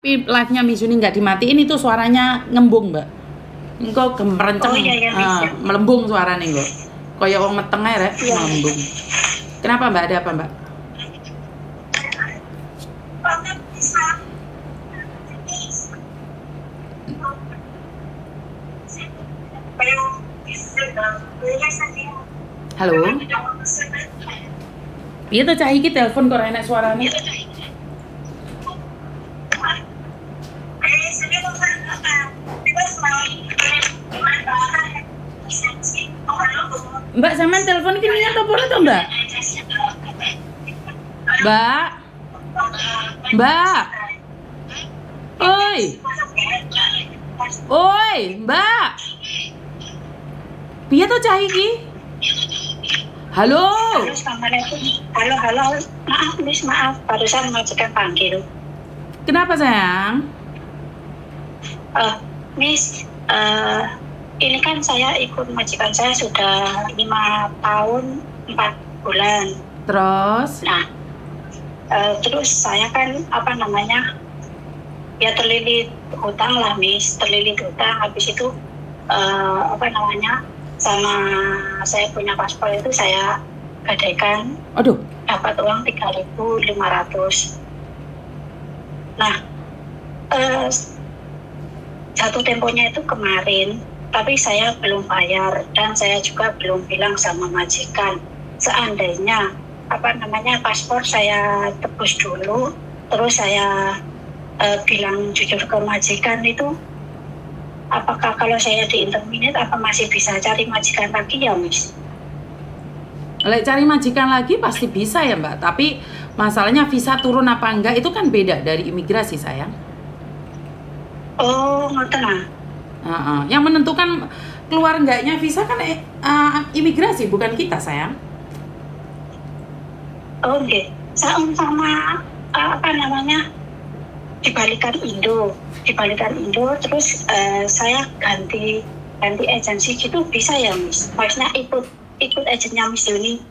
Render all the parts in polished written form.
live-nya Mizuni nggak dimatiin itu suaranya ngembung, Mbak. Engko gemerenceng. Oh iya, melembung suarane engko. Kaya wong meteng ae rek, melembung. Kenapa, Mbak? Ada apa, Mbak? Halo. Piye to cah iki telepon kok enak suarane? Mbak sampean telepon iki niat apa ora to, Mbak? Mbak. Mbak. Oi. Oi, Mbak. Piye to cah iki? Halo. Halo, Assalamualaikum. Halo. Maaf, Miss, barusan majikan panggil. Kenapa, sayang? Miss, ini kan saya ikut majikan saya sudah 5 tahun 4 bulan. Terus? Nah, terus saya kan ya terlilit hutang lah, Miss, terlilit hutang. Habis itu sama saya punya paspor itu saya gadaikan. Aduh. Dapat uang 3.500. Nah, jatuh temponya itu kemarin, tapi saya belum bayar dan saya juga belum bilang sama majikan. Seandainya paspor saya tebus dulu, terus saya bilang jujur ke majikan itu, apakah kalau saya diinterminate apa masih bisa cari majikan lagi ya, Miss? Lek cari majikan lagi pasti bisa ya, Mbak. Tapi masalahnya visa turun apa enggak itu kan beda dari imigrasi, sayang. Oh, ngoten lah. Yang menentukan keluar enggaknya visa kan imigrasi, bukan kita, sayang. Oh, oke. Sama dibalikan Indo, terus saya ganti agensi gitu bisa ya, Miss? Maksudnya ikut agennya Miss Yuni.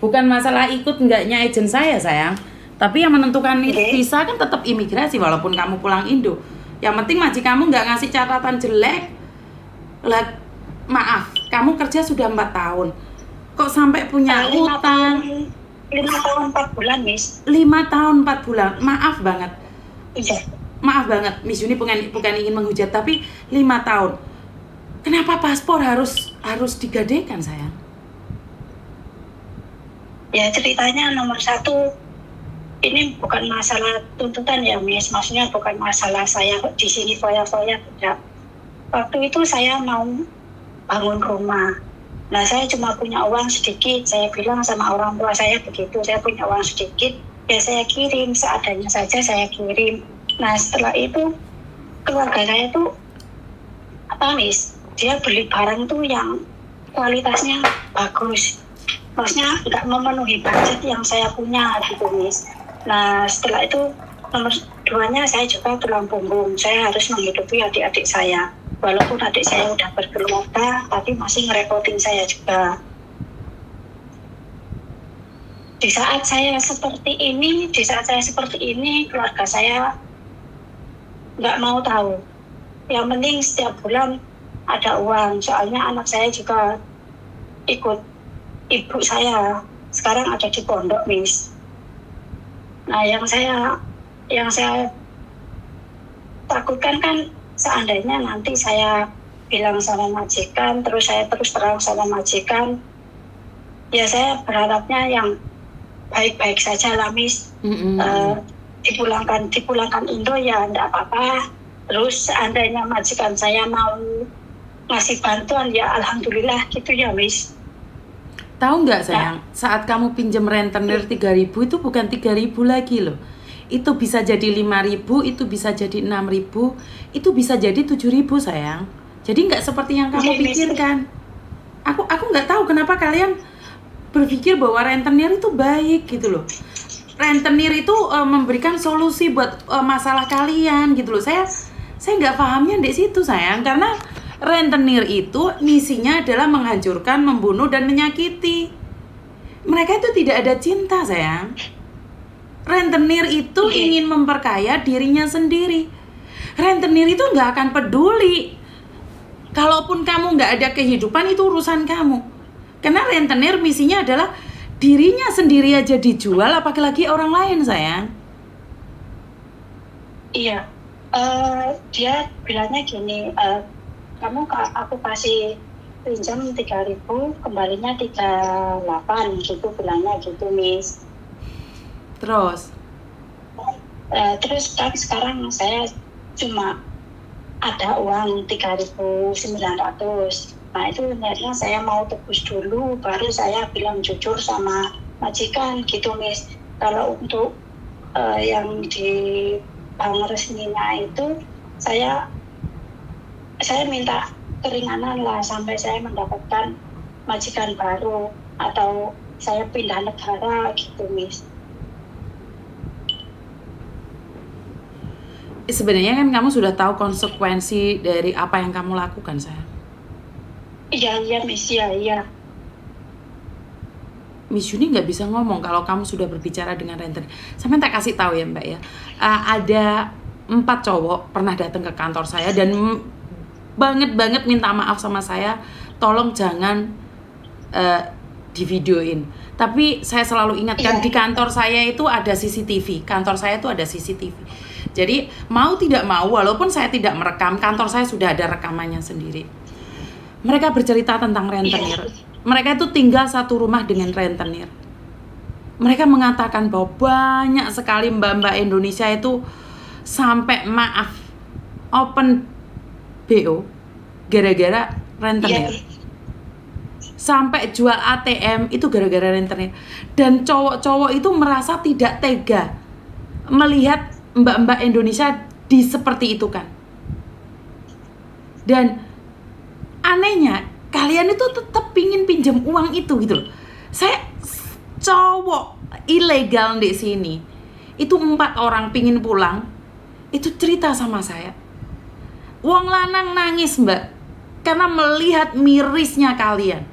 Bukan masalah ikut enggaknya agen saya, sayang. Tapi yang menentukan visa kan tetap imigrasi walaupun kamu pulang Indo. Yang penting majikanmu nggak ngasih catatan jelek. Lah, maaf, kamu kerja sudah 4 tahun. Kok sampai punya utang? 5 tahun 4 bulan, Miss. 5 tahun 4 bulan. Maaf banget. Iya. Maaf banget, Miss Yuni bukan ingin menghujat, tapi 5 tahun. Kenapa paspor harus digadaikan, sayang? Ya, ceritanya nomor 1, ini bukan masalah tuntutan ya, Miss. Maksudnya bukan masalah saya di sini foya-foya, tidak. Waktu itu saya mau bangun rumah. Nah, saya cuma punya uang sedikit. Saya bilang sama orang tua saya begitu, saya punya uang sedikit, ya saya kirim, seadanya saja saya kirim. Nah, setelah itu keluarga saya tuh Miss, dia beli barang tuh yang kualitasnya bagus. Maksudnya nggak memenuhi budget yang saya punya gitu, Miss. Nah, setelah itu nomor 2-nya saya juga tulang punggung. Saya harus menghidupi adik-adik saya. Walaupun adik saya udah berkeluarga, tapi masih ngerepotin saya juga. Di saat saya seperti ini, keluarga saya nggak mau tahu. Yang penting setiap bulan ada uang. Soalnya anak saya juga ikut ibu saya. Sekarang ada di pondok, Miss. Nah, yang saya takutkan kan seandainya nanti saya bilang sama majikan, terus saya terus terang sama majikan, ya saya berharapnya yang baik-baik saja lah, Miss. Dipulangkan Indo ya enggak apa-apa. Terus seandainya majikan saya mau ngasih bantuan ya alhamdulillah gitu ya, Miss. Tahu nggak, sayang, saat kamu pinjam rentenir 3.000 itu bukan 3.000 lagi loh. Itu bisa jadi 5.000, itu bisa jadi 6.000, itu bisa jadi 7.000, sayang. Jadi nggak seperti yang kamu pikirkan. Aku nggak tahu kenapa kalian berpikir bahwa rentenir itu baik gitu loh. Rentenir itu memberikan solusi buat masalah kalian gitu loh. Saya nggak pahamnya di situ, sayang, karena rentenir itu misinya adalah menghancurkan, membunuh, dan menyakiti. Mereka itu tidak ada cinta, sayang. Rentenir itu ingin memperkaya dirinya sendiri. Rentenir itu nggak akan peduli. Kalaupun kamu nggak ada kehidupan, itu urusan kamu. Karena rentenir misinya adalah dirinya sendiri aja dijual, apalagi orang lain, sayang. Iya, dia bilangnya gini, aku kasih pinjam 3.000, kembalinya 38 gitu, bilangnya gitu, Miss. Terus Terus kan sekarang saya cuma ada uang 3.900. Nah itu sebenarnya saya mau tebus dulu, baru saya bilang jujur sama majikan gitu, Miss. Kalau untuk yang di bank resminya itu saya minta keringanan lah sampai saya mendapatkan majikan baru atau saya pindah negara gitu, Miss. sebenarnya kan kamu sudah tahu konsekuensi dari apa yang kamu lakukan, sayang. Iya, Miss, iya. Miss Yuni nggak bisa ngomong kalau kamu sudah berbicara dengan rentenir. Sampai tak kasih tahu ya, Mbak ya. Ada 4 cowok pernah datang ke kantor saya dan banget minta maaf sama saya. Tolong jangan divideoin. Tapi saya selalu ingatkan di kantor saya itu ada CCTV. Kantor saya itu ada CCTV. Jadi mau tidak mau, walaupun saya tidak merekam, kantor saya sudah ada rekamannya sendiri. Mereka bercerita tentang rentenir. Mereka itu tinggal satu rumah dengan rentenir. Mereka mengatakan bahwa banyak sekali mbak-mbak Indonesia itu sampai open BO gara-gara rentenir. Sampai jual ATM itu gara-gara rentenir. Dan cowok-cowok itu merasa tidak tega melihat mbak-mbak Indonesia seperti itu kan. Dan anehnya kalian itu tetap pingin pinjam uang itu gitu loh. Saya cowok ilegal di sini itu 4 orang pingin pulang, itu cerita sama saya. Wong lanang nangis, Mbak, karena melihat mirisnya kalian.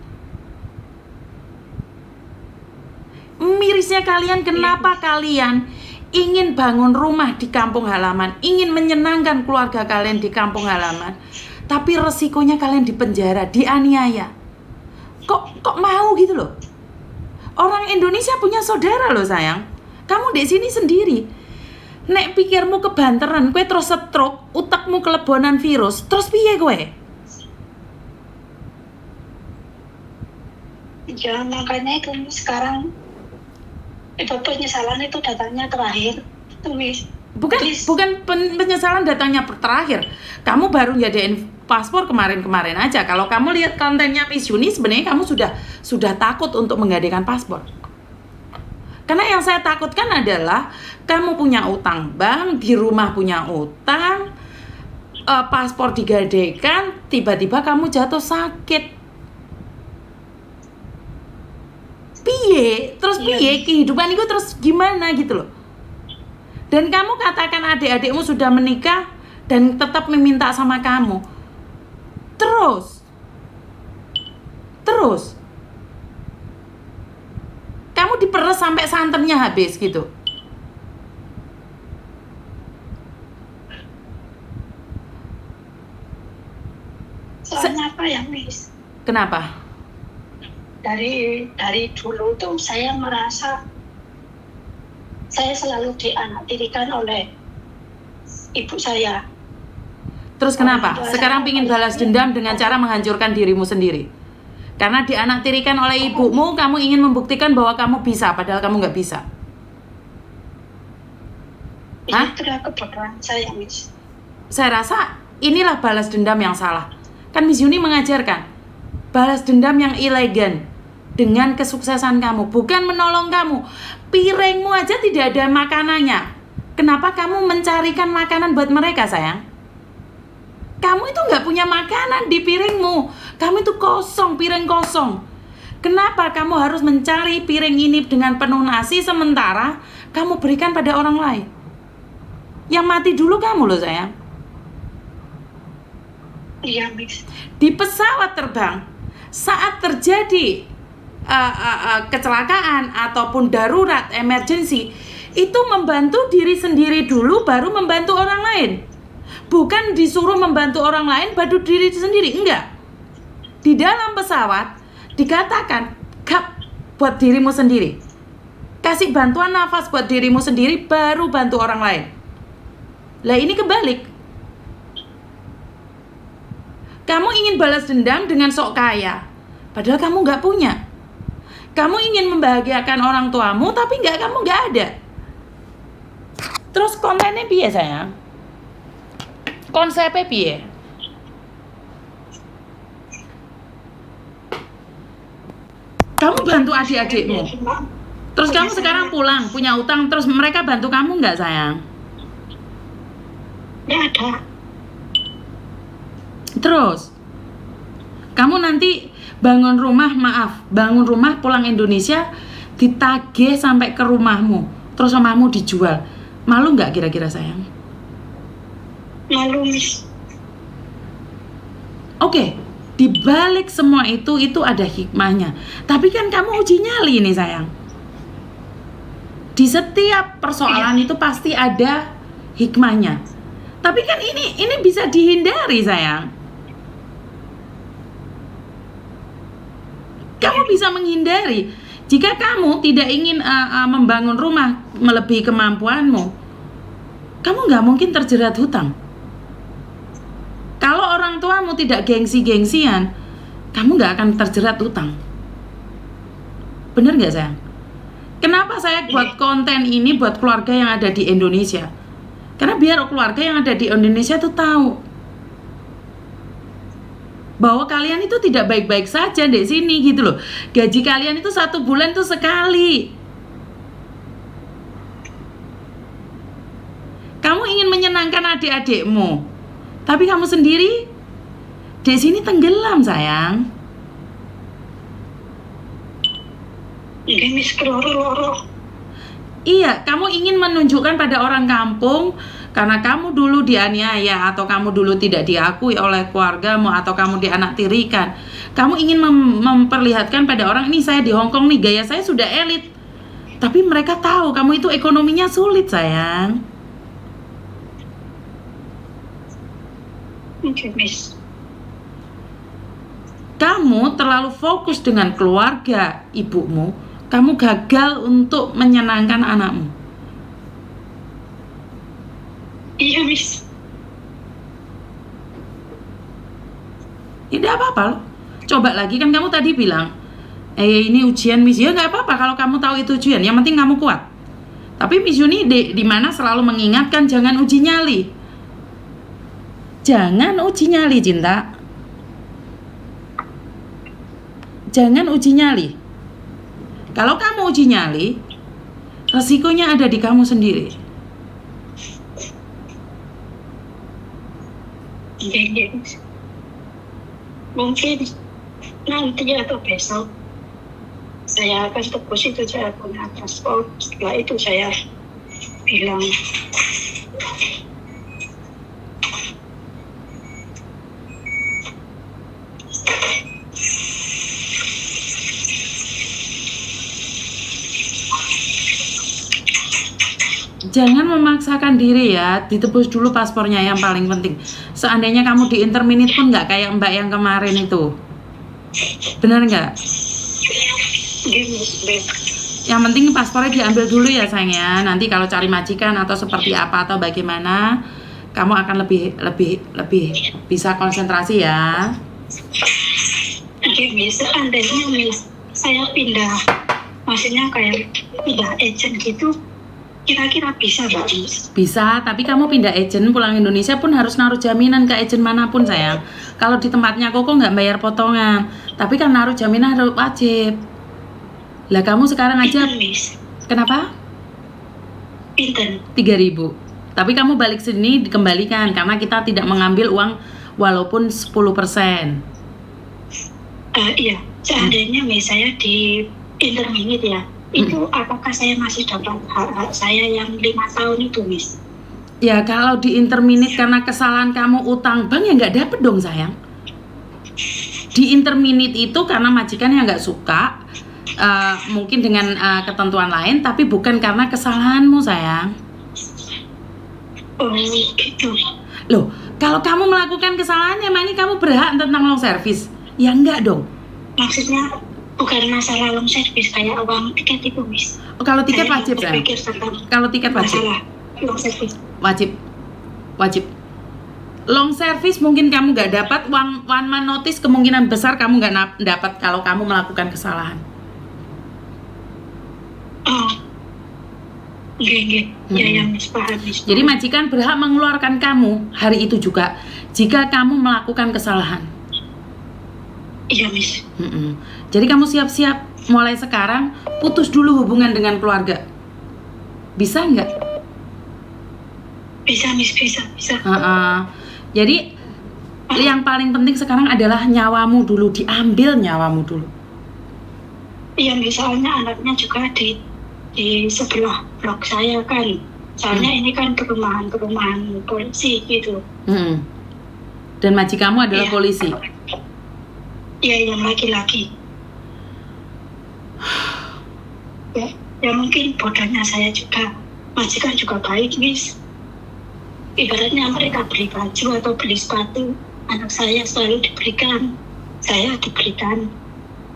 Mirisnya kalian, kenapa kalian ingin bangun rumah di kampung halaman, ingin menyenangkan keluarga kalian di kampung halaman, tapi resikonya kalian dipenjara, dianiaya. Kok mau gitu loh? Orang Indonesia punya saudara loh, sayang. Kamu di sini sendiri. Nek pikirmu kebanteran, kue terus stroke, utakmu kelebonan virus, terus piye kue? Ya makanya itu sekarang itu penyesalan itu datangnya terakhir, Miss. Bukan penyesalan datangnya terakhir. Kamu baru nyadain paspor kemarin aja. Kalau kamu lihat kontennya Miss Yuni, sebenarnya kamu sudah takut untuk menggadaikan paspor. Karena yang saya takutkan adalah kamu punya utang bank, di rumah punya utang, paspor digadaikan, tiba-tiba kamu jatuh sakit. Piye? Terus piye? Kehidupan itu terus gimana gitu loh. Dan kamu katakan adik-adikmu sudah menikah dan tetap meminta sama kamu. Terus kamu diperes sampai santannya habis gitu. Soalnya apa ya, Miss? Kenapa? Dari dulu tuh saya merasa saya selalu dianaktirikan oleh ibu saya. Terus kenapa? Sekarang pingin balas dendam dengan cara menghancurkan dirimu sendiri. Karena dianaktirikan oleh ibumu, kamu ingin membuktikan bahwa kamu bisa, padahal kamu nggak bisa. Hah? Itu adalah kebodohan saya, Miss. Saya rasa inilah balas dendam yang salah. Kan Miss Yuni mengajarkan balas dendam yang elegan dengan kesuksesan kamu, bukan menolong kamu. Piringmu aja tidak ada makanannya. Kenapa kamu mencarikan makanan buat mereka, sayang? Kamu itu nggak punya makanan di piringmu. Kamu itu kosong, piring kosong. Kenapa kamu harus mencari piring ini dengan penuh nasi sementara kamu berikan pada orang lain? Yang mati dulu kamu loh, sayang. Iya, Miss. Di pesawat terbang, saat terjadi kecelakaan ataupun darurat, emergency, itu membantu diri sendiri dulu baru membantu orang lain. Bukan disuruh membantu orang lain baru diri sendiri, enggak. Di dalam pesawat dikatakan gap buat dirimu sendiri. Kasih bantuan nafas buat dirimu sendiri baru bantu orang lain. Lah ini kebalik. Kamu ingin balas dendam dengan sok kaya, padahal kamu nggak punya. Kamu ingin membahagiakan orang tuamu, tapi kamu nggak ada. Terus kontennya piye sayang? Konsepnya piye? Kamu bantu adik-adikmu. Terus kamu sekarang pulang, punya utang, terus mereka bantu kamu nggak sayang? Nggak ada. Terus kamu nanti bangun rumah pulang Indonesia ditagih sampai ke rumahmu, terus rumahmu dijual. Malu nggak kira-kira sayang? Malu, Miss. Oke, di balik semua itu ada hikmahnya. Tapi kan kamu uji nyali nih sayang. Di setiap persoalan itu pasti ada hikmahnya. Tapi kan ini bisa dihindari sayang. Kamu bisa menghindari. Jika kamu tidak ingin membangun rumah melebihi kemampuanmu, kamu nggak mungkin terjerat hutang. Kalau orang tuamu tidak gengsi-gengsian, kamu nggak akan terjerat hutang. Bener nggak sayang? Kenapa saya buat konten ini buat keluarga yang ada di Indonesia? Karena biar keluarga yang ada di Indonesia tuh tahu bahwa kalian itu tidak baik-baik saja di sini gitu loh. Gaji kalian itu 1 bulan tuh sekali. Kamu ingin menyenangkan adik-adikmu, tapi kamu sendiri di sini tenggelam sayang. Ini Miss keloro-loro. Iya, kamu ingin menunjukkan pada orang kampung karena kamu dulu dianiaya atau kamu dulu tidak diakui oleh keluargamu atau kamu dianaktirikan. Kamu ingin memperlihatkan pada orang, ini saya di Hong Kong nih, gaya saya sudah elit. Tapi mereka tahu kamu itu ekonominya sulit sayang. Oke, Miss. Kamu terlalu fokus dengan keluarga ibumu, kamu gagal untuk menyenangkan anakmu. Iya, Miss. Tidak apa-apa loh. Coba lagi, kan kamu tadi bilang ini ujian Miss. Ya nggak apa-apa kalau kamu tahu itu ujian, yang penting kamu kuat. Tapi Miss Yuni di mana selalu mengingatkan jangan uji nyali. Jangan uji nyali, cinta. Jangan uji nyali. Kalau kamu uji nyali, resikonya ada di kamu sendiri. Iya, Miss. Mungkin nanti atau besok saya akan tebus itu, saya punya transport. Setelah itu saya bilang jangan memaksakan diri ya, ditebus dulu paspornya yang paling penting. Seandainya kamu di interminit pun nggak kayak mbak yang kemarin itu. Benar nggak? Yang penting paspornya diambil dulu ya sayang ya. Nanti kalau cari majikan atau seperti apa atau bagaimana, kamu akan lebih bisa konsentrasi ya. Oke, Miss. Seandainya Miss saya pindah, maksudnya kayak pindah agent gitu, kira-kira bisa Mbak Miss? Bisa, tapi kamu pindah agent pulang Indonesia pun harus naruh jaminan ke agent manapun sayang. Kalau di tempatnya Koko nggak bayar potongan, tapi kan naruh jaminan harus wajib. Lah kamu sekarang aja Pinten, Miss? kenapa? Pinten? 3.000. Tapi kamu balik sini dikembalikan karena kita tidak mengambil uang walaupun 10%. Iya, seandainya Miss saya di interminit ya, itu apakah saya masih dapat hak saya yang 5 tahun itu, Miss? Ya kalau di interminit karena kesalahan kamu utang bank ya nggak dapet dong sayang. Di interminit itu karena majikan yang nggak suka, mungkin dengan ketentuan lain, tapi bukan karena kesalahanmu sayang. Oh gitu. Loh, kalau kamu melakukan kesalahan, emangnya kamu berhak tentang long service? Ya enggak dong. Maksudnya bukan masalah long service kayak uang tiket itu, Miss. Oh, kalau tiket Saya wajib sayang. berpikir tentang Kalau tiket wajib. masalah long service. Wajib. Long service mungkin kamu nggak dapat, one man notice kemungkinan besar kamu nggak dapat kalau kamu melakukan kesalahan. Oh, ya yang Miss paham, Miss. Jadi majikan berhak mengeluarkan kamu hari itu juga jika kamu melakukan kesalahan. Iya, Miss. Jadi kamu siap-siap mulai sekarang putus dulu hubungan dengan keluarga. Bisa nggak? Bisa, Miss, bisa. Jadi yang paling penting sekarang adalah nyawamu dulu, diambil nyawamu dulu. Iya, misalnya anaknya juga di sebelah blok saya kan. Soalnya ini kan perumahan polisi gitu. Dan majikamu adalah polisi. Iya, yang laki-laki. Ya mungkin bodohnya saya juga. Majikan juga baik, Miss. Ibaratnya mereka beli baju atau beli sepatu, anak saya selalu diberikan, saya diberikan.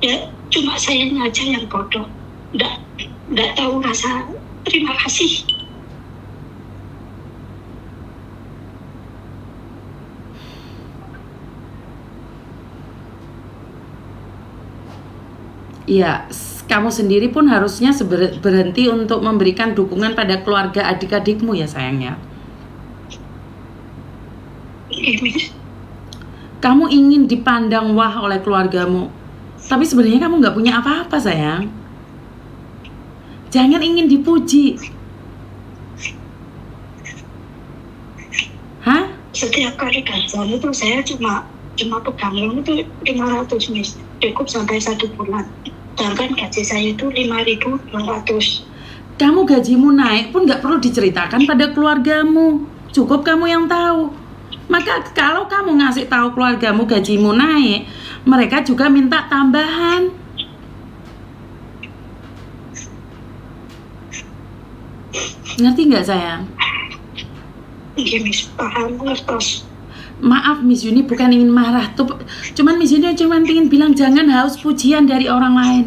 Ya cuma sayanya aja yang bodoh, nggak tahu rasa terima kasih. Iya, kamu sendiri pun harusnya berhenti untuk memberikan dukungan pada keluarga adik-adikmu ya sayangnya. Kamu ingin dipandang wah oleh keluargamu, tapi sebenarnya kamu nggak punya apa-apa sayang. Jangan ingin dipuji. Hah? Setiap kali gajian itu saya cuma pegang uang itu 500, Miss, cukup sampai 1 bulan. Sedangkan gaji saya itu 5.200. Kamu gajimu naik pun nggak perlu diceritakan pada keluargamu, cukup kamu yang tahu. Maka kalau kamu ngasih tahu keluargamu gajimu naik, mereka juga minta tambahan. Ngerti nggak sayang? Iya, Miss, paham, ngertos. Maaf Miss Yuni, bukan ingin marah tuh, cuman Miss Yuni cuman ingin bilang jangan haus pujian dari orang lain.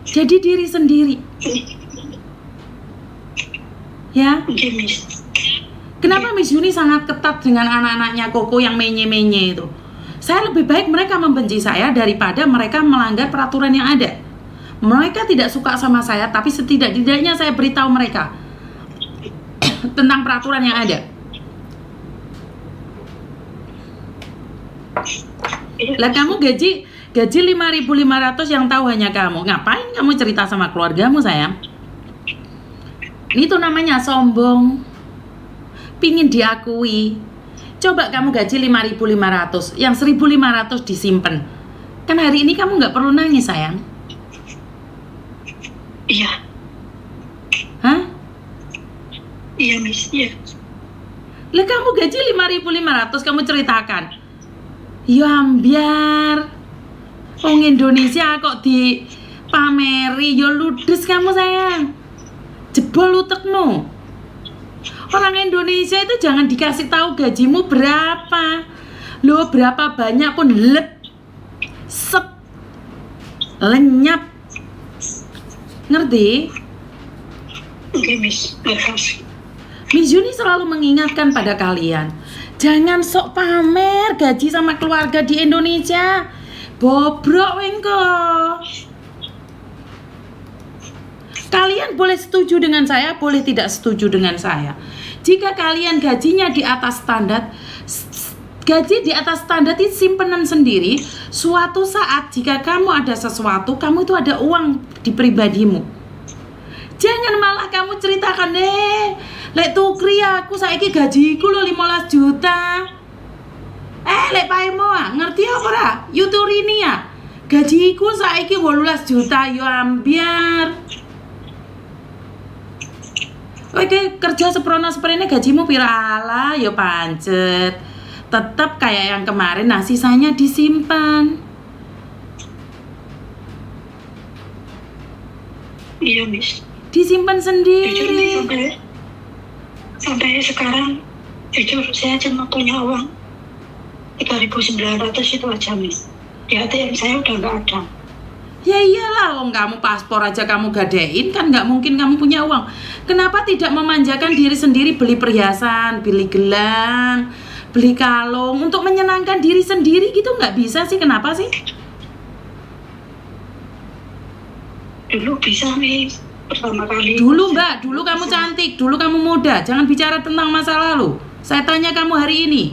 Jadi diri sendiri. Ya? Iya, Miss. Kenapa Miss Yuni sangat ketat dengan anak-anaknya Koko yang menye-menye itu? Saya lebih baik mereka membenci saya daripada mereka melanggar peraturan yang ada. Mereka tidak suka sama saya, tapi setidak-tidaknya saya beritahu mereka tentang peraturan yang ada. Lah kamu gaji 5.500 yang tahu hanya kamu. Ngapain kamu cerita sama keluargamu sayang? Ini tuh namanya sombong. Pingin diakui. Coba kamu gaji 5.500, yang 1.500 disimpan. Kan hari ini kamu nggak perlu nangis sayang. Iya. Hah? Iya, Miss, iya. Lah kamu gaji 5.500 kamu ceritakan. Ya ambiar. Wong Indonesia kok dipameri, yo ludes kamu sayang. Jebol utekmu. Orang Indonesia itu jangan dikasih tahu gajimu berapa. Loh, berapa banyak pun lenyap. Ngerti? Oke, Miss, makasih. Miss Yuni selalu mengingatkan pada kalian, jangan sok pamer gaji sama keluarga di Indonesia. Bobrok wengko. Kalian boleh setuju dengan saya, boleh tidak setuju dengan saya. Jika kalian gajinya di atas standar, gaji di atas standar itu simpenan sendiri. Suatu saat jika kamu ada sesuatu, kamu itu ada uang di pribadimu. Jangan malah kamu ceritakan, lek tukri aku saiki gajiku lo 15 juta. Lek paemo ngerti apa ora? Yuturini ya. Gajiku saiki 18 juta yo ambiar. Oke, kerja seprono-seprene gajimu pirala yo pancet. Tetap kayak yang kemarin, nah sisanya disimpan. Iya, Miss. Disimpan Jujur nih, sendiri. sampai sekarang jujur saya cuma punya uang 3.900 itu aja, Miss. Di ATM saya udah nggak ada. Ya iyalah, wong kamu paspor aja kamu gadein, kan nggak mungkin kamu punya uang. Kenapa tidak memanjakan diri sendiri, beli perhiasan, beli gelang, beli kalung untuk menyenangkan diri sendiri gitu? Nggak bisa sih, kenapa sih? Dulu bisa, Miss. Pertama kali. Dulu mbak, dulu kamu cantik, dulu kamu muda. Jangan bicara tentang masa lalu. Saya tanya kamu hari ini.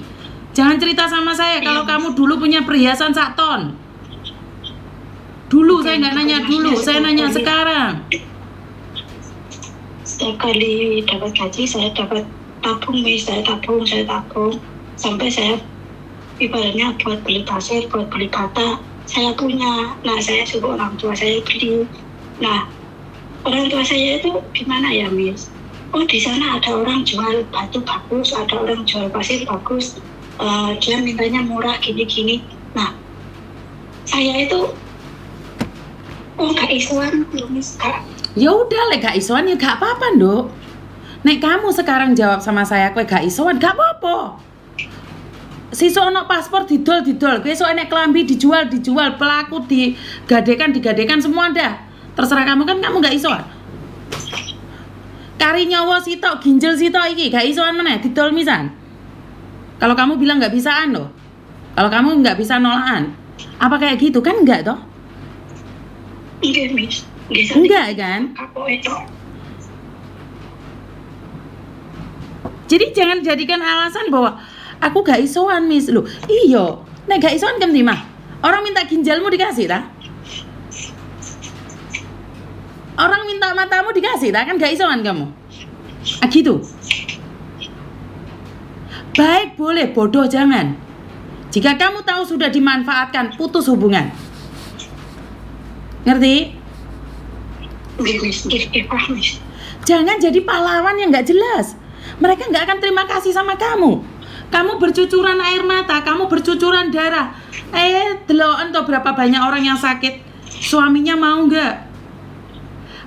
Jangan cerita sama saya kalau kamu dulu punya perhiasan 1 ton. Dulu saya nggak nanya dulu, saya nanya sekarang. Setiap kali dapat gaji saya dapat tabung, Miss. Saya tabung sampai saya ibaratnya buat beli pasir, buat beli bata saya punya. Nah, saya suruh orang tua saya beli. Nah, orang tua saya itu gimana ya, Miss? Oh, di sana ada orang jual batu bagus, ada orang jual pasir bagus. Dia mintanya murah gini-gini. Nah, saya itu gak isuan, Miss. Ya udah, lek gak isoan ya gak apa-apa, Nduk. Nek kamu sekarang jawab sama saya kowe gak isoan, gak apa-apa. Sesuk ono paspor didol, besok enek klambi dijual, pelaku digadekan semua dah. Terserah kamu, kan kamu gak isoan. Kari nyawa sitok, ginjel sitok iki gak isoan meneh didol misan. Kalau kamu bilang gak bisaan loh. Kalau kamu gak bisa nolakan. Apa kayak gitu kan enggak toh? Enggak, Miss. Enggak kan? Aku itu. Jadi jangan jadikan alasan bahwa aku gak isoan, Miss. Loh, iya. Nek gak isoan kem mah. Orang minta ginjalmu dikasih ta? Orang minta matamu dikasih ta? Kan gak isoan kamu. Ah gitu. Baik boleh, bodoh jangan. Jika kamu tahu sudah dimanfaatkan, putus hubungan. Ngerti? Miss. Jangan jadi pahlawan yang gak jelas. Mereka gak akan terima kasih sama kamu. Kamu bercucuran air mata, kamu bercucuran darah. Deloken toh berapa banyak orang yang sakit, suaminya mau gak?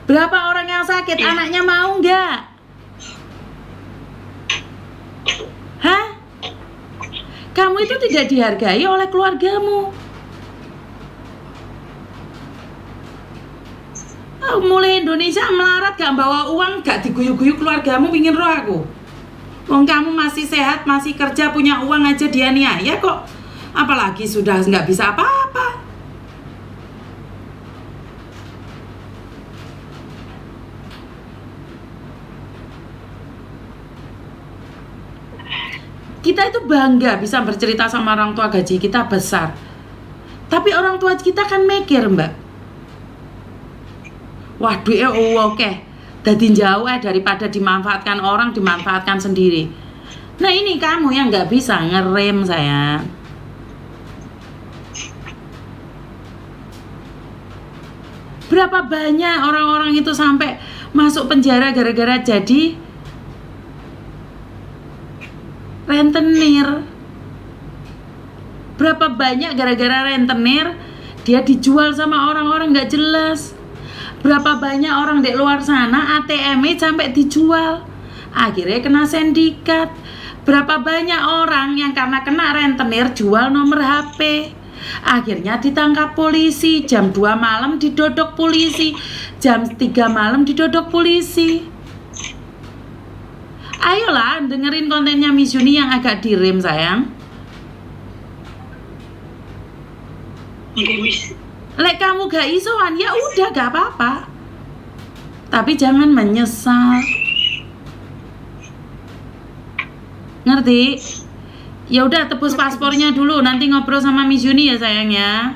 Berapa orang yang sakit, anaknya mau gak? Hah? Kamu itu tidak dihargai oleh keluargamu. Mulai Indonesia melarat gak bawa uang, gak diguyu-guyu keluargamu, pingin roh aku. Wong kamu masih sehat, masih kerja, punya uang aja dianiaya kok. Apalagi sudah nggak bisa apa-apa. Kita itu bangga bisa bercerita sama orang tua gaji kita besar. Tapi orang tua kita kan mikir, Mbak. Wah, duitnya oke. Dadi jauh daripada dimanfaatkan orang, dimanfaatkan sendiri. Nah ini kamu yang nggak bisa ngerem, sayang. Berapa banyak orang-orang itu sampai masuk penjara gara-gara jadi rentenir. Berapa banyak gara-gara rentenir dia dijual sama orang-orang nggak jelas. Berapa banyak orang di luar sana ATM-nya sampai dijual, akhirnya kena sindikat. Berapa banyak orang yang karena kena rentenir jual nomor HP, akhirnya ditangkap polisi. Jam 2 malam didodok polisi, jam 3 malam didodok polisi. Ayolah dengerin kontennya Miss Yuni yang agak direm, sayang. Oke, Miss. Lek kamu gak isoan, ya udah gak apa-apa. Tapi jangan menyesal. Ngerti? Ya udah tebus paspornya dulu, nanti ngobrol sama Miss Yuni ya sayang ya.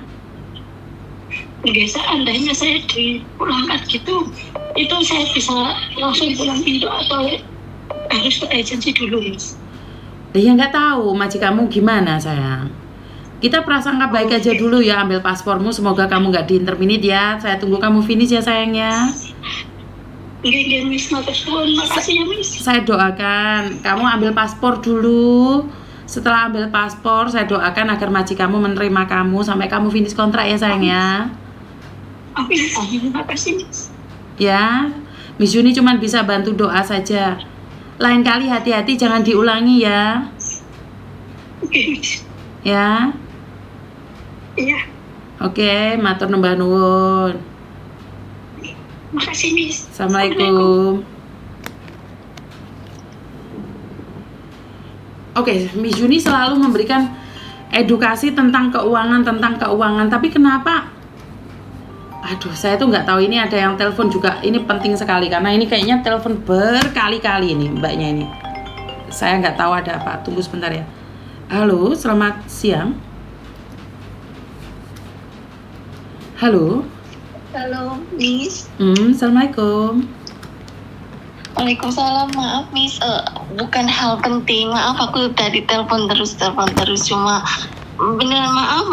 Oke, seandainya saya dipulangkan gitu, itu saya bisa langsung pulang Indo atau harus ke agensi dulu, Miss? Ya nggak tahu majikanmu gimana sayang. Kita prasangka baik aja dulu ya, ambil paspormu, semoga kamu nggak diinterminate ya. Saya tunggu kamu finish ya sayangnya. Oke, Miss, makasih ya, Miss. Saya doakan kamu ambil paspor dulu. Setelah ambil paspor, saya doakan agar majikanmu menerima kamu sampai kamu finish kontrak ya sayang ya. Amin, makasih, Miss. Ya, Miss Juni cuma bisa bantu doa saja. Lain kali hati-hati, jangan diulangi ya. Oke, Miss. Ya, Iya, oke, matur nembah nuwun. makasih, Miss. Assalamualaikum. Oke, Miss Juni selalu memberikan edukasi tentang keuangan, tapi kenapa? Aduh, saya tuh nggak tahu, ini ada yang telepon juga. Ini penting sekali karena ini kayaknya telepon berkali-kali ini mbaknya ini. Saya nggak tahu ada apa. Tunggu sebentar ya. Halo, selamat siang. Halo. Halo, Miss. Assalamualaikum. Waalaikumsalam, maaf Miss, bukan hal penting, maaf aku tadi telepon terus, cuma beneran maaf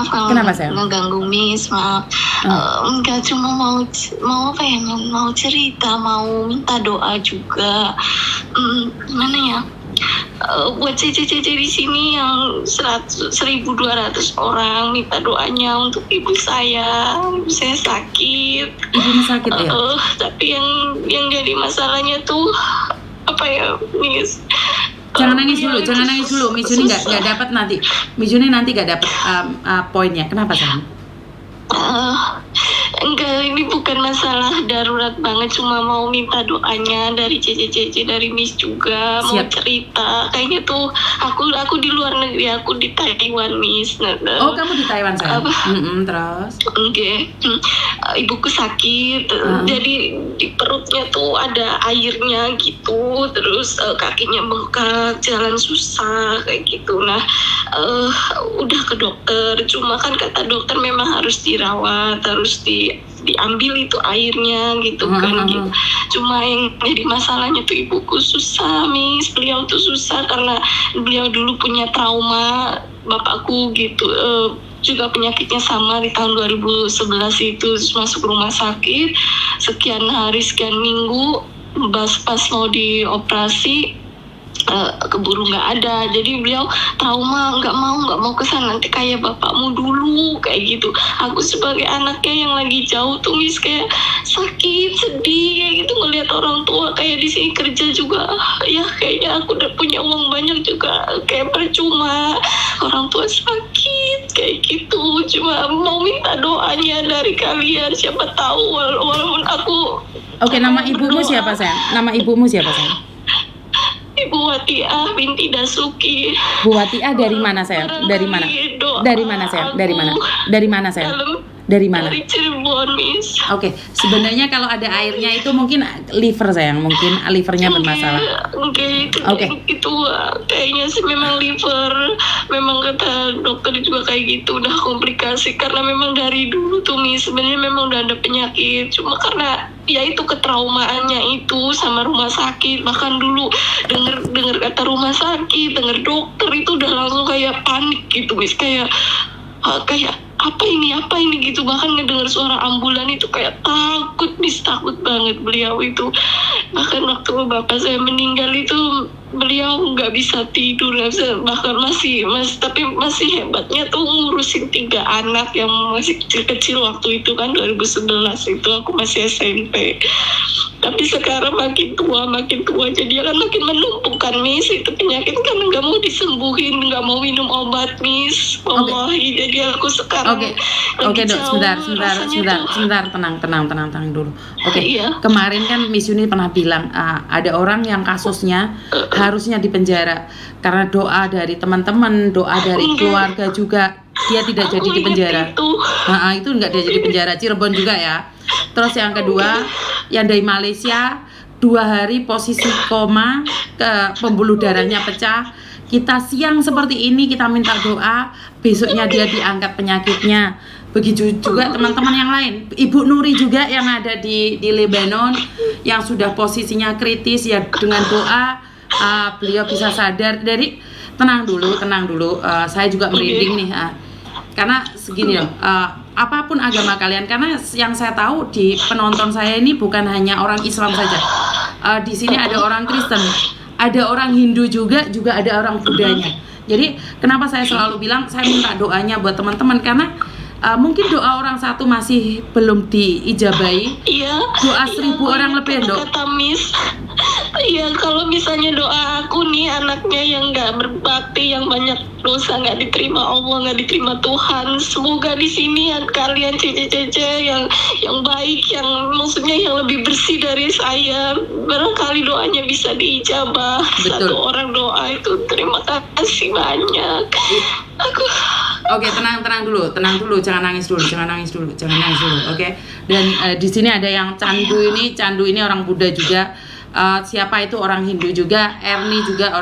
kalau Kenapa, sayang? ngeganggu Miss, maaf. Enggak, cuma mau apa ya, mau cerita, mau minta doa juga. Gimana ya? Buat cece-cece di sini yang 1.200 orang minta doanya untuk ibu saya sakit. Ibunya sakit ya? Tapi yang jadi masalahnya tuh apa ya, Miss? Jangan nangis dulu, Miss Juni nggak dapat nanti. Miss Juni nanti nggak dapat poinnya. Kenapa sayang? Enggak, ini bukan masalah darurat banget, cuma mau minta doanya dari Cece, dari Miss juga. Siap. Mau cerita, kayaknya tuh aku di luar negeri, aku di Taiwan, Miss. Oh, kamu di Taiwan sayang? Terus? Oke. Ibuku sakit, jadi di perutnya tuh ada airnya gitu, terus kakinya bengkak, jalan susah kayak gitu. Nah, udah ke dokter, cuma kan kata dokter memang harus dirawat, harus diambil itu airnya gitu kan gitu. Cuma yang jadi masalahnya tuh ibuku susah, Miss. Beliau tuh susah karena beliau dulu punya trauma, bapakku gitu. Juga penyakitnya sama di tahun 2011 itu, terus masuk rumah sakit sekian hari sekian minggu, pas mau dioperasi keburu nggak ada, jadi beliau trauma, nggak mau kesana, nanti kayak bapakmu dulu kayak gitu. Aku sebagai anaknya yang lagi jauh tuh, Miss, kayak sakit, sedih kayak gitu ngelihat orang tua kayak di sini kerja juga, ya kayaknya aku udah punya uang banyak juga kayak percuma, orang tua sakit kayak gitu. Cuma mau minta doanya dari kalian, siapa tahu walaupun aku. Oke, nama ibumu siapa sayang? Nama ibumu siapa sayang? Ibu Watiah binti Dasuki. Bu Watiah dari mana sayang? Dari mana? Dari mana sayang? Dari mana? Dari mana sayang? Dari mana? Dari Cirebon, Miss. Oke, sebenarnya kalau ada airnya itu mungkin liver sayang, mungkin livernya bermasalah. Oke. Itu kayaknya sih memang liver. Memang kata dokter juga kayak gitu, udah komplikasi karena memang dari dulu tuh, Miss, sebenarnya memang udah ada penyakit, cuma karena ya itu ketraumaannya itu sama rumah sakit. Bahkan dulu dengar kata rumah sakit, dengar dokter itu udah langsung kayak panik gitu, Miss, kayak apa ini gitu. Bahkan ngedengar suara ambulan itu kayak takut, Miss, takut banget beliau itu. Bahkan waktu bapak saya meninggal itu beliau nggak bisa tidur, bahkan tapi masih hebatnya tuh ngurusin 3 anak yang masih kecil waktu itu kan, 2011 itu aku masih SMP. Tapi sekarang makin tua jadi kan makin menumpuk kan, Miss, itu penyakit kan nggak mau disembuhin, nggak mau minum obat, Miss. Wallahi, jadi aku sekarang Oke dok, sebentar, tenang dulu. Oke, Iya. Kemarin kan Miss Yuni pernah bilang ada orang yang kasusnya harusnya dipenjara karena doa dari teman-teman, doa dari keluarga juga, dia tidak jadi di penjara. Itu nggak dia jadi penjara. Cirebon juga ya. Terus yang kedua, yang dari Malaysia 2 hari posisi koma, ke pembuluh darahnya pecah. Kita siang seperti ini kita minta doa, besoknya dia diangkat penyakitnya. Begitu juga teman-teman yang lain. Ibu Nuri juga yang ada di Lebanon yang sudah posisinya kritis, ya dengan doa beliau bisa sadar. Dari tenang dulu. Saya juga merinding nih. Karena segini loh, apapun agama kalian, karena yang saya tahu di penonton saya ini bukan hanya orang Islam saja. Di sini ada orang Kristen, ada orang Hindu juga ada orang Buddhanya. Jadi kenapa saya selalu bilang saya minta doanya buat teman-teman, karena mungkin doa orang satu masih belum diijabahi, Iya. doa Iya, 1000 orang lebih, Dok. kata Miss. Iya, kalau misalnya doa aku nih anaknya yang nggak berbakti, yang banyak dosa, nggak diterima Allah, nggak diterima Tuhan. Semoga di sini kalian cece-cece yang baik, yang maksudnya yang lebih bersih dari saya, barangkali doanya bisa diijabah. Betul. Satu orang doa itu terima kasih banyak. Aku Oke, tenang dulu, jangan nangis dulu, oke. Dan di sini ada yang Candu ini orang Buddha juga. Siapa itu orang Hindu juga, Erni juga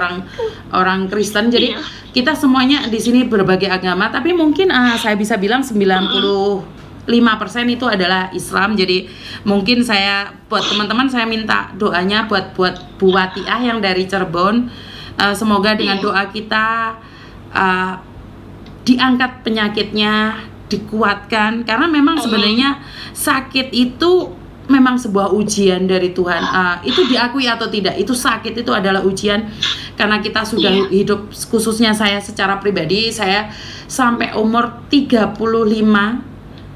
orang Kristen. Jadi kita semuanya di sini berbagai agama, tapi mungkin saya bisa bilang 95% itu adalah Islam. Jadi mungkin saya buat teman-teman saya minta doanya buat Bu Watiah yang dari Cirebon. Semoga dengan doa kita diangkat penyakitnya, dikuatkan, karena memang sebenarnya sakit itu memang sebuah ujian dari Tuhan. Itu diakui atau tidak, itu sakit itu adalah ujian, karena kita sudah hidup, khususnya saya secara pribadi, saya sampai umur 35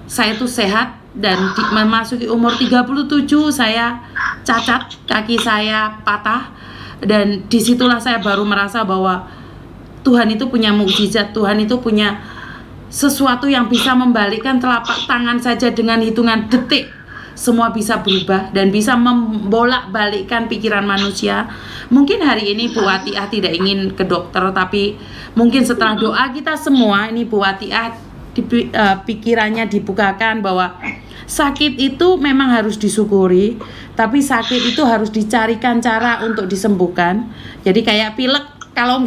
saya itu sehat, dan memasuki umur 37 saya cacat, kaki saya patah, dan disitulah saya baru merasa bahwa Tuhan itu punya mukjizat, Tuhan itu punya sesuatu yang bisa membalikkan telapak tangan saja dengan hitungan detik. Semua bisa berubah dan bisa membolak-balikkan pikiran manusia. Mungkin hari ini Bu Watiah tidak ingin ke dokter, tapi mungkin setelah doa kita semua, ini Bu Watiah pikirannya dibukakan bahwa sakit itu memang harus disyukuri, tapi sakit itu harus dicarikan cara untuk disembuhkan. Jadi kayak pilek, kalau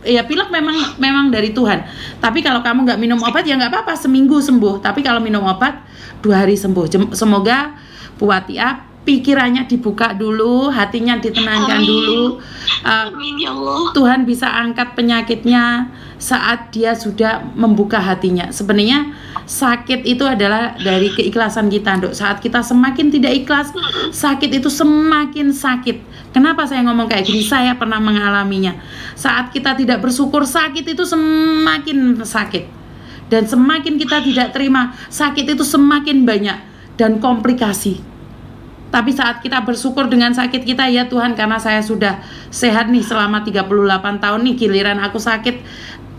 pilek memang dari Tuhan. Tapi kalau kamu nggak minum obat ya nggak apa-apa, seminggu sembuh. Tapi kalau minum obat 2 hari sembuh. Semoga Bu Watiah pikirannya dibuka dulu, hatinya ditenangkan dulu. Amin ya Allah. Tuhan bisa angkat penyakitnya saat dia sudah membuka hatinya. Sebenarnya sakit itu adalah dari keikhlasan kita, Dok. Saat kita semakin tidak ikhlas, sakit itu semakin sakit. Kenapa saya ngomong kayak gini? Saya pernah mengalaminya. Saat kita tidak bersyukur, sakit itu semakin sakit. Dan semakin kita tidak terima, sakit itu semakin banyak dan komplikasi. Tapi saat kita bersyukur dengan sakit kita, ya Tuhan, karena saya sudah sehat nih selama 38 tahun nih, giliran aku sakit,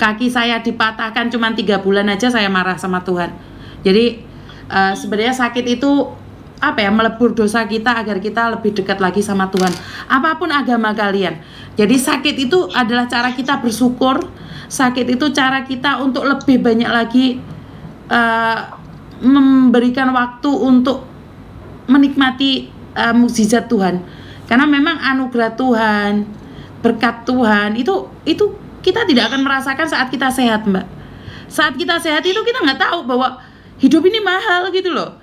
kaki saya dipatahkan cuma 3 bulan aja saya marah sama Tuhan. Jadi sebenarnya sakit itu melebur dosa kita agar kita lebih dekat lagi sama Tuhan. Apapun agama kalian. Jadi sakit itu adalah cara kita bersyukur. Sakit itu cara kita untuk lebih banyak lagi memberikan waktu untuk menikmati mukjizat Tuhan. Karena memang anugerah Tuhan, berkat Tuhan itu kita tidak akan merasakan saat kita sehat, Mbak. Saat kita sehat itu kita nggak tahu bahwa hidup ini mahal gitu loh.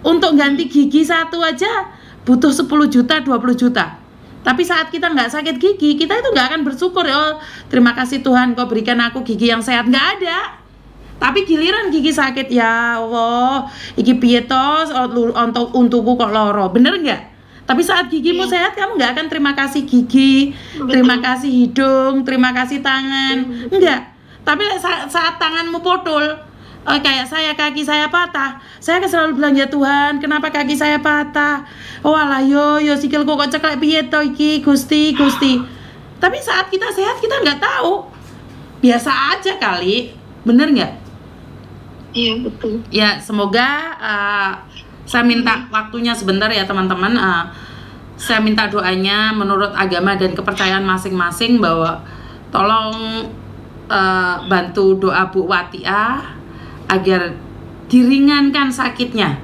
Untuk ganti gigi satu aja butuh 10 juta, 20 juta. Tapi saat kita nggak sakit gigi, kita itu nggak akan bersyukur, oh terima kasih Tuhan kau berikan aku gigi yang sehat. Nggak ada. Tapi giliran gigi sakit, ya Allah, iki piye tos untukku kok loro, bener nggak? Tapi saat gigimu sehat, kamu nggak akan terima kasih gigi, terima kasih hidung, terima kasih tangan, enggak. Tapi saat tanganmu potol, kayak saya, kaki saya patah, saya kan selalu bilang, ya Tuhan, kenapa kaki saya patah? Oh alah yo sikilku kok ceklek piye to iki, Gusti. Tapi saat kita sehat, kita nggak tahu, biasa aja kali, bener nggak? Iya betul. Ya semoga saya minta waktunya sebentar ya teman-teman. Saya minta doanya menurut agama dan kepercayaan masing-masing, bahwa tolong bantu doa Bu Watiah agar diringankan sakitnya,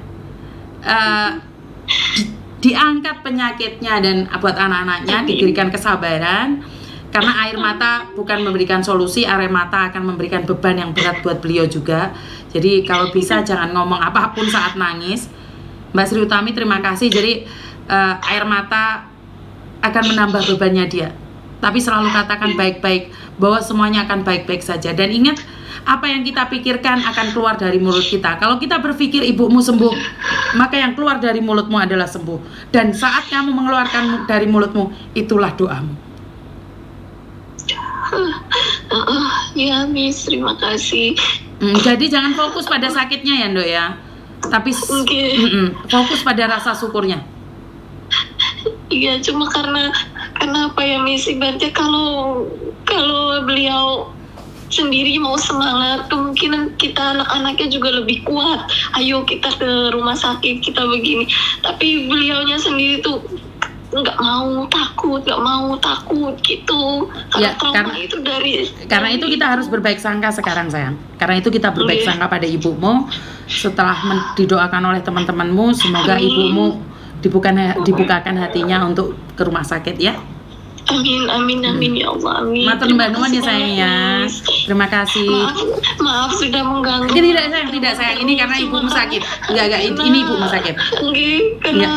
diangkat penyakitnya, dan buat anak-anaknya diberikan kesabaran. Karena air mata bukan memberikan solusi, air mata akan memberikan beban yang berat buat beliau juga. Jadi kalau bisa jangan ngomong apapun saat nangis. Mbak Sri Utami terima kasih. Jadi air mata akan menambah bebannya dia. Tapi selalu katakan baik-baik, bahwa semuanya akan baik-baik saja. Dan ingat, apa yang kita pikirkan akan keluar dari mulut kita. Kalau kita berpikir ibumu sembuh, maka yang keluar dari mulutmu adalah sembuh. Dan saat kamu mengeluarkan dari mulutmu, itulah doamu. Ya Miss, terima kasih. Jadi jangan fokus pada sakitnya ya Nduk ya, tapi fokus pada rasa syukurnya. Iya, cuma karena apa ya Miss, ibaratnya kalau beliau sendiri mau semangat, kemungkinan kita anak-anaknya juga lebih kuat. Ayo kita ke rumah sakit, kita begini. Tapi beliaunya sendiri tuh nggak mau takut gitu. Ya, Trauma itu karena itu kita harus berbaik sangka sekarang sayang. Karena itu kita berbaik sangka pada ibumu. Setelah didoakan oleh teman-temanmu, semoga ibumu dibukakan hatinya untuk ke rumah sakit ya. Amin ya Allah, amin. Matur nuwun ya sayang ya. Terima kasih. Maaf sudah mengganggu. Tidak sayang, ini karena ibumu sakit. Enggak, ini ibumu sakit. Karena